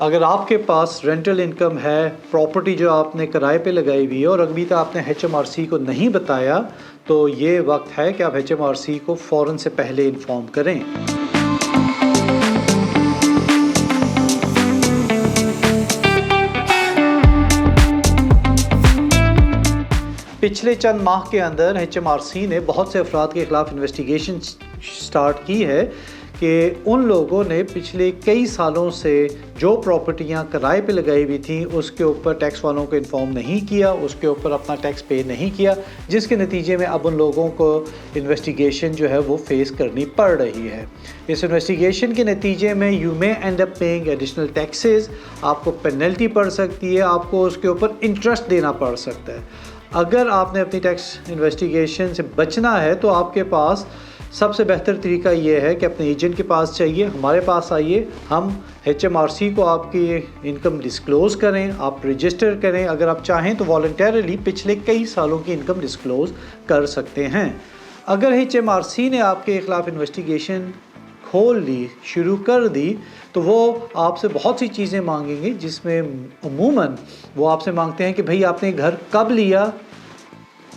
अगर आपके पास rental income है, प्रॉपर्टी जो आपने किराए पे लगाई हुई है और अभी तक आपने एचएमआरसी को नहीं बताया, तो ये वक्त है कि आप एचएमआरसी को फ़ौरन से पहले इन्फॉर्म करें। पिछले चंद माह के अंदर एचएमआरसी ने बहुत से अफराद के ख़िलाफ़ इन्वेस्टिगेशन स्टार्ट की है कि उन लोगों ने पिछले कई सालों से जो प्रॉपर्टियां किराए पे लगाई हुई थी उसके ऊपर टैक्स वालों को इन्फॉर्म नहीं किया, उसके ऊपर अपना टैक्स पे नहीं किया, जिसके नतीजे में अब उन लोगों को इन्वेस्टिगेशन जो है वो फेस करनी पड़ रही है। इस इन्वेस्टिगेशन के नतीजे में you may and up paying additional taxes, आपको पेनल्टी पड़ सकती है, आपको उसके ऊपर इंटरेस्ट देना पड़ सकता है। अगर आपने अपनी टैक्स इन्वेस्टिगेशन से बचना है तो आपके पास सबसे बेहतर तरीका ये है कि अपने एजेंट के पास चाहिए, हमारे पास आइए, हम एचएमआरसी को आपकी इनकम डिस्क्लोज़ करें, आप रजिस्टर करें। अगर आप चाहें तो वॉलंटरली पिछले कई सालों की इनकम डिस्क्लोज़ कर सकते हैं। अगर एचएमआरसी ने आपके ख़िलाफ़ इन्वेस्टिगेशन खोल ली, शुरू कर दी, तो वो आपसे बहुत सी चीज़ें मांगेंगे, जिसमें अमूमन वो आपसे मांगते हैं कि भाई आपने घर कब लिया,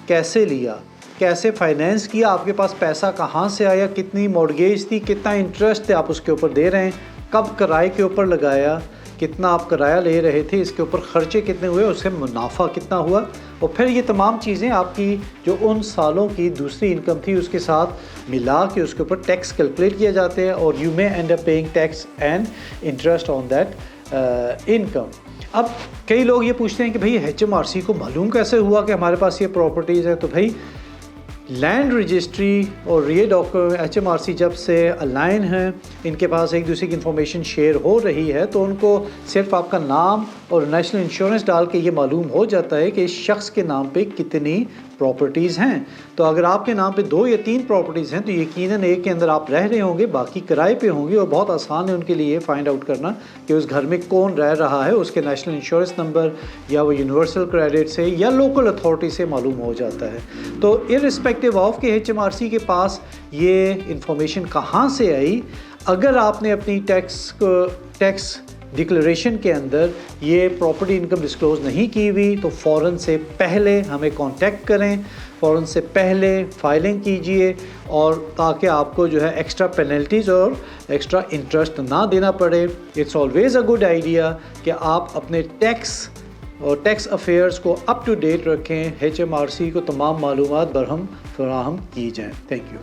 कैसे लिया, कैसे फाइनेंस किया, आपके पास पैसा कहाँ से आया, कितनी मॉर्गेज थी, कितना इंटरेस्ट आप उसके ऊपर दे रहे हैं, कब किराए के ऊपर लगाया, कितना आप किराया ले रहे थे, इसके ऊपर ख़र्चे कितने हुए, उससे मुनाफा कितना हुआ। और फिर ये तमाम चीज़ें आपकी जो उन सालों की दूसरी इनकम थी उसके साथ मिला के उसके ऊपर टैक्स कैलकुलेट किया जाते हैं और you may and up paying tax and interest on that income. अब कई लोग ये पूछते हैं कि भाई एचएमआरसी को मालूम कैसे हुआ कि हमारे पास ये प्रॉपर्टीज़ है। तो भाई लैंड रजिस्ट्री और ये डॉक्यूमेंट एचएमआरसी जब से अलाइन हैं, इनके पास एक दूसरे की इन्फॉर्मेशन शेयर हो रही है, तो उनको सिर्फ आपका नाम और नेशनल इंश्योरेंस डाल के ये मालूम हो जाता है कि इस शख्स के नाम पे कितनी प्रॉपर्टीज़ हैं। तो अगर आपके नाम पे 2 या 3 प्रॉपर्टीज़ हैं तो यकीनन एक के अंदर आप रह रहे होंगे, बाकी किराए पे होंगी, और बहुत आसान है उनके लिए ये फाइंड आउट करना कि उस घर में कौन रह रहा है। उसके नेशनल इंश्योरेंस नंबर या वो यूनिवर्सल क्रेडिट से या लोकल अथॉरिटी से मालूम हो जाता है। तो इर्रिस्पेक्टिव ऑफ कि एचएमआरसी के पास ये इंफॉर्मेशन कहाँ से आई, अगर आपने अपनी टैक्स डिक्लेरेशन के अंदर ये प्रॉपर्टी इनकम डिस्क्लोज़ नहीं की हुई तो फ़ौरन से पहले हमें कांटेक्ट करें, फ़ौरन से पहले फाइलिंग कीजिए, और ताकि आपको जो है एक्स्ट्रा पेनल्टीज़ और एक्स्ट्रा इंटरेस्ट ना देना पड़े। It's always a good idea कि आप अपने टैक्स और टैक्स अफेयर्स को अप टू डेट रखें, एचएमआरसी को तमाम मालूमात बरहम फराहम की जाएँ। Thank you.